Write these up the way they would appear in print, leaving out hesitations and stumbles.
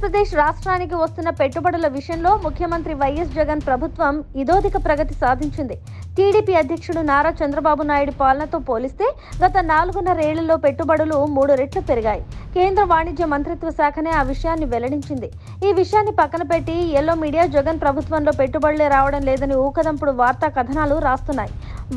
ఆంధ్రప్రదేశ్ రాష్ట్రానికి వస్తున్న పెట్టుబడుల విషయంలో ముఖ్యమంత్రి వైఎస్ జగన్ ప్రభుత్వం ఇదోధిక ప్రగతి సాధించింది. టీడీపీ అధ్యక్షుడు నారా చంద్రబాబు నాయుడు పాలనతో పోలిస్తే గత 4.5 ఏళ్లలో పెట్టుబడులు 3 రెట్లు పెరిగాయి. కేంద్ర వాణిజ్య మంత్రిత్వ శాఖనే ఆ విషయాన్ని వెల్లడించింది. ఈ విషయాన్ని పక్కన పెట్టి ఎల్లో మీడియా జగన్ ప్రభుత్వంలో పెట్టుబడులే రావడం లేదని ఊకదంపుడు వార్తా కథనాలు రాస్తున్నాయి.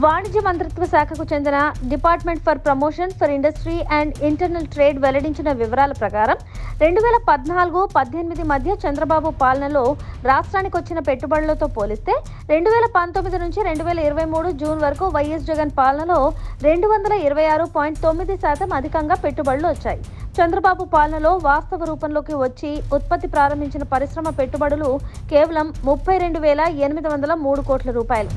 వాణిజ్య మంత్రిత్వ శాఖకు చెందిన department for promotion for industry and internal trade వెల్లడించిన వివరాల ప్రకారం 2014-18 మధ్య చంద్రబాబు పాలనలో రాష్ట్రానికి వచ్చిన పెట్టుబడులతో పోలిస్తే 2019 నుంచి 2023 జూన్ వరకు వైఎస్ జగన్ పాలనలో 226.9% అధికంగా పెట్టుబడులు వచ్చాయి. చంద్రబాబు పాలనలో వాస్తవ రూపంలోకి వచ్చి ఉత్పత్తి ప్రారంభించిన పరిశ్రమ పెట్టుబడులు కేవలం 32,803 కోట్ల రూపాయలు.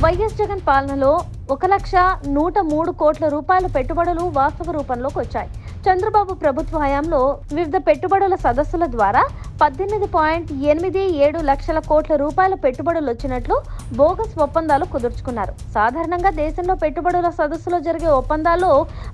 వైఎస్ జగన్ పాలనలో 1,103 కోట్ల రూపాయల పెట్టుబడులు వాస్తవ రూపంలోకి వచ్చాయి. చంద్రబాబు ప్రభుత్వ హయాంలో వివిధ పెట్టుబడుల సదస్సుల ద్వారా 18.87 లక్షల కోట్ల రూపాయల పెట్టుబడులు వచ్చినట్లు బోగస్ ఒప్పందాలు కుదుర్చుకున్నారు. సాధారణంగా దేశంలో పెట్టుబడుల సదస్సులో జరిగే ఒప్పందాల్లో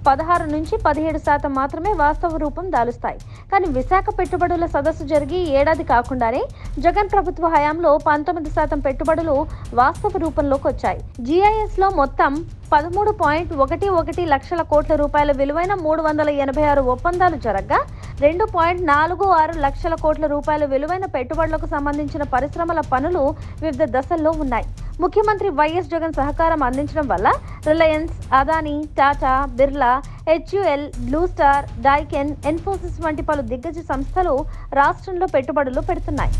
16 నుంచి 17% మాత్రమే వాస్తవ రూపం దాలుస్తాయి. కానీ విశాఖ పెట్టుబడుల సదస్సు జరిగి ఏడాది కాకుండానే జగన్ ప్రభుత్వ హయాంలో 19% పెట్టుబడులు వాస్తవ రూపంలోకి వచ్చాయి. GIS లో మొత్తం 13.11 లక్షల కోట్ల రూపాయల విలువైన 386 ఒప్పందాలు జరగగా 2.46 లక్షల కోట్ల రూపాయల విలువైన పెట్టుబడులకు సంబంధించిన పరిశ్రమల పనులు వివిధ దశల్లో ఉన్నాయి. ముఖ్యమంత్రి వైఎస్ జగన్ సహకారం అందించడం వల్ల రిలయన్స్, అదానీ, టాటా, బిర్లా, HUL, బ్లూ స్టార్, డైకెన్, ఇన్ఫోసిస్ వంటి పలు దిగ్గజ సంస్థలు రాష్ట్రంలో పెట్టుబడులు పెడుతున్నాయి.